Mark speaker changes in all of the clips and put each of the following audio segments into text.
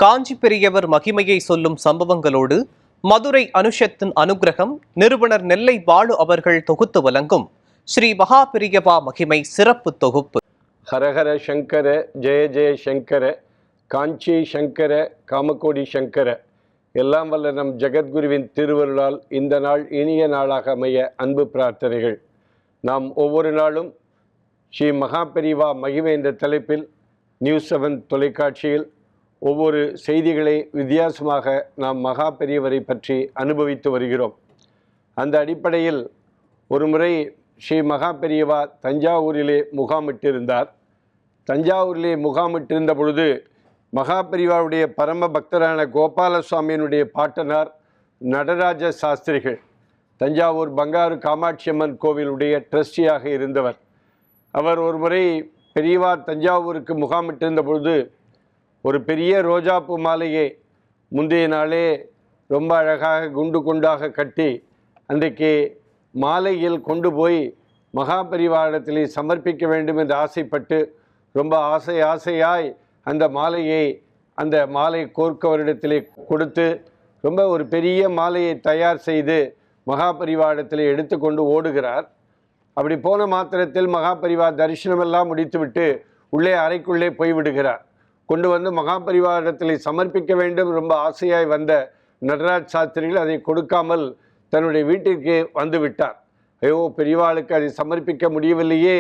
Speaker 1: காஞ்சி பெரியவர் மகிமையை சொல்லும் சம்பவங்களோடு மதுரை அனுஷத்தின் அனுக்கிரகம் நிறுவனர் நெல்லை பாலு அவர்கள் தொகுத்து வழங்கும் ஸ்ரீ மகா பெரியவா மகிமை சிறப்பு தொகுப்பு.
Speaker 2: ஹரஹர சங்கர ஜெய ஜெய சங்கர காஞ்சி சங்கர காமகோடி சங்கர. எல்லாம் வல்ல நம் ஜெகத்குருவின் திருவருளால் இந்த நாள் இனிய நாளாக அமைய அன்பு பிரார்த்தனைகள். நாம் ஒவ்வொரு நாளும் ஸ்ரீ மகா பெரியவா மகிமை என்ற தலைப்பில் நியூஸ் 7 தொலைக்காட்சியில் ஒவ்வொரு செய்திகளை வித்தியாசமாக நாம் மகா பெரியவரை பற்றி அனுபவித்து வருகிறோம். அந்த அடிப்படையில் ஒரு முறை ஸ்ரீ மகா பெரியவா தஞ்சாவூரிலே முகாமிட்டிருந்தார். தஞ்சாவூரிலே முகாமிட்டிருந்த பொழுது மகா பெரியவாவுடைய பரம பக்தரான கோபாலசுவாமியினுடைய பாட்டனார் நடராஜ சாஸ்திரிகள் தஞ்சாவூர் பங்காரு காமாட்சி அம்மன் கோவிலுடைய ட்ரஸ்டியாக இருந்தவர். அவர் ஒரு முறை பெரியவா தஞ்சாவூருக்கு முகாமிட்டிருந்த பொழுது ஒரு பெரிய ரோஜாப்பூ மாலையை முந்தைய நாளே ரொம்ப அழகாக குண்டு குண்டாக கட்டி அன்றைக்கு மாலையில் கொண்டு போய் மகா பெரியவாரிடத்திலே சமர்ப்பிக்க வேண்டும் என்று ஆசைப்பட்டு ரொம்ப ஆசையாய் அந்த மாலையை அந்த மாலை கோர்க்கவரிடத்திலே கொடுத்து ரொம்ப ஒரு பெரிய மாலையை தயார் செய்து மகா பெரியவாரிடத்திலே எடுத்துக்கொண்டு ஓடுகிறார். அப்படி போன மாத்திரத்தில் மகா பெரியவா தரிசனமெல்லாம் முடித்துவிட்டு உள்ளே அறைக்குள்ளே போய்விடுகிறார். கொண்டு வந்து மகா பெரியவாரிடத்தில் சமர்ப்பிக்க வேண்டும் ரொம்ப ஆசையாய் வந்த நடராஜ் சாஸ்திரிகள் அதை கொடுக்காமல் தன்னுடைய வீட்டிற்கு வந்து விட்டார். ஐயோ, பெரியவாளுக்கு அதை சமர்ப்பிக்க முடியவில்லையே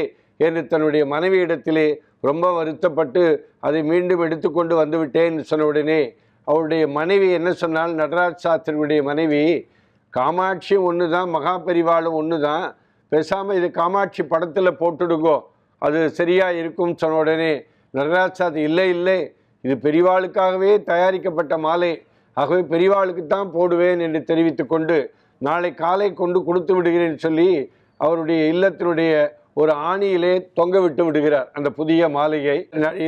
Speaker 2: என்று தன்னுடைய மனைவியிடத்திலே ரொம்ப வருத்தப்பட்டு அதை மீண்டும் எடுத்துக்கொண்டு வந்து விட்டேன்னு சொன்ன உடனே அவருடைய மனைவி என்ன சொன்னால், நடராஜ் சாஸ்திரியுடைய மனைவி, காமாட்சி ஒன்று தான், மகா பெரியவாளும் ஒன்று தான், பேசாமல் இது காமாட்சி படத்தில் போட்டுடுங்கோ, அது சரியாக இருக்கும்னு சொன்ன உடனே நடராஜ் சாஸ்திரி இல்லை இது பெரியவாளுக்காகவே தயாரிக்கப்பட்ட மாலை, ஆகவே பெரியவாளுக்கு தான் போடுவேன் என்று தெரிவித்து கொண்டு நாளை காலை கொண்டு கொடுத்து விடுகிறேன் சொல்லி அவருடைய இல்லத்தினுடைய ஒரு ஆணியிலே தொங்க விட்டு விடுகிறார் அந்த புதிய மாலையை.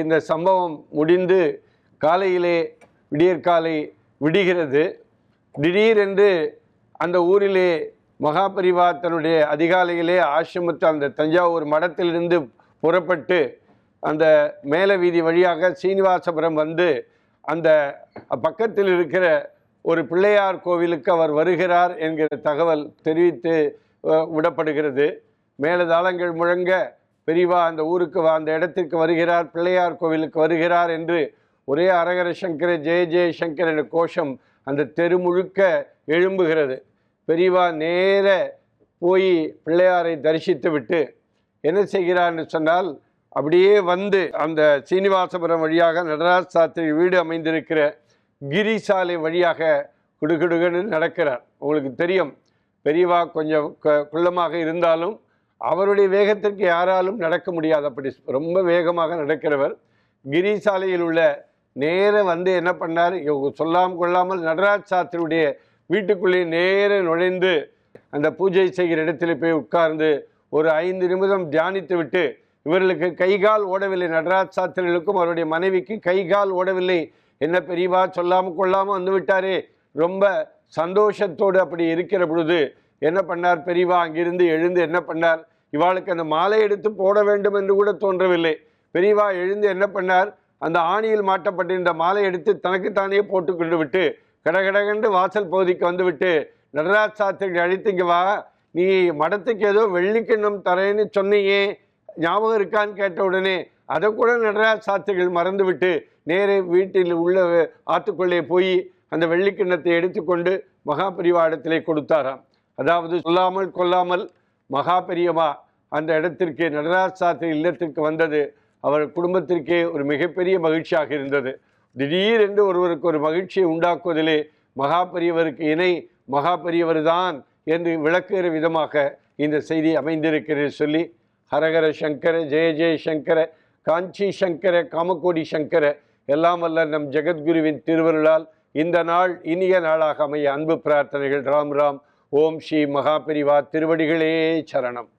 Speaker 2: இந்த சம்பவம் முடிந்து காலையிலே விடியற்காலை விடுகிறது. திடீரென்று அந்த ஊரிலே மகா பெரியவா தன்னுடைய அதிகாலையிலே ஆசிரமத்து அந்த தஞ்சாவூர் மடத்திலிருந்து புறப்பட்டு அந்த மேல வீதி வழியாக சீனிவாசபுரம் வந்து அந்த பக்கத்தில் இருக்கிற ஒரு பிள்ளையார் கோவிலுக்கு அவர் வருகிறார் என்கிற தகவல் தெரிவித்து விடப்படுகிறது. மேலதாளங்கள் முழங்க பெரியவா அந்த ஊருக்கு அந்த இடத்திற்கு வருகிறார், பிள்ளையார் கோவிலுக்கு வருகிறார் என்று ஒரே அரகர சங்கர ஜெய ஜெய சங்கர் என்ற கோஷம் அந்த தெரு முழுக்க எழும்புகிறது. பெரியவா நேர போய் பிள்ளையாரை தரிசித்து விட்டு என்ன செய்கிறார்னு சொன்னால், அப்படியே வந்து அந்த சீனிவாசபுரம் வழியாக நடராஜ் சாஸ்திரி வீடு அமைந்திருக்கிற கிரி சாலை வழியாக குடுகுடுகன்னு நடக்கிறார். உங்களுக்கு தெரியும், பெரியவா கொஞ்சம் குள்ளமாக இருந்தாலும் அவருடைய வேகத்திற்கு யாராலும் நடக்க முடியாது, அப்படி ரொம்ப வேகமாக நடக்கிறவர். கிரி சாலையில் உள்ள நேர வந்து என்ன பண்ணார், சொல்லாமல் கொள்ளாமல் நடராஜ் சாஸ்திரியுடைய வீட்டுக்குள்ளே நேர நுழைந்து அந்த பூஜை செய்கிற இடத்துல போய் உட்கார்ந்து ஒரு 5 நிமிடம் தியானித்து விட்டு, இவர்களுக்கு கைகால் ஓடவில்லை, நடராஜ் சாஸ்திரிகளுக்கும் அவருடைய மனைவிக்கு கைகால் ஓடவில்லை, என்ன பெரியவா சொல்லாமல் கொள்ளாமல் வந்து விட்டாரே, ரொம்ப சந்தோஷத்தோடு அப்படி இருக்கிற பொழுது என்ன பண்ணார், பெரியவா அங்கிருந்து எழுந்து என்ன பண்ணார், இவாளுக்கு அந்த மாலை எடுத்து போட வேண்டும் என்று கூட தோன்றவில்லை. பெரியவா எழுந்து என்ன பண்ணார், அந்த ஆணியில் மாட்டப்பட்டிருந்த மாலை எடுத்து தனக்குத்தானே போட்டுக்கொண்டு விட்டு கடகடகண்டு வாசல் பகுதிக்கு வந்து விட்டு, நடராஜ் சாஸ்திரிகள் அழைத்து, இங்கே வா, நீ மடத்துக்கு ஏதோ வெள்ளிக்கிண்ணம் தரேன்னு சொன்னியே, ஞாபகம் இருக்கான்னு கேட்ட உடனே அதை கூட நடராஜ் சாஸ்திரிகள் மறந்து விட்டு நேரே வீட்டில் உள்ள ஆற்றுக்குள்ளே போய் அந்த வெள்ளிக்கிண்ணத்தை எடுத்துக்கொண்டு மகா பெரியவா இடத்திலே கொடுத்தாராம். அதாவது சொல்லாமல் கொள்ளாமல் மகா பெரியவா அந்த இடத்திற்கு நடராஜ் சாஸ்திரி இல்லத்திற்கு வந்தது அவர் குடும்பத்திற்கே ஒரு மிகப்பெரிய மகிழ்ச்சியாக இருந்தது. திடீரென்று ஒருவருக்கு ஒரு மகிழ்ச்சியை உண்டாக்குவதிலே மகா பெரியவருக்கு இணை மகா பெரியவர் தான் என்று விளக்குகிற விதமாக இந்த செய்தி அமைந்திருக்கிறது சொல்லி, ஹரஹர சங்கர ஜெய ஜெய சங்கர காஞ்சி சங்கர காமகோடி சங்கர. எல்லாம் வல்ல நம் ஜெகத்குருவின் திருவருளால் இந்த நாள் இனிய நாளாக அமைய அன்பு பிரார்த்தனைகள். ராம் ராம். ஓம் ஸ்ரீ மகா பெரியவா திருவடிகளே சரணம்.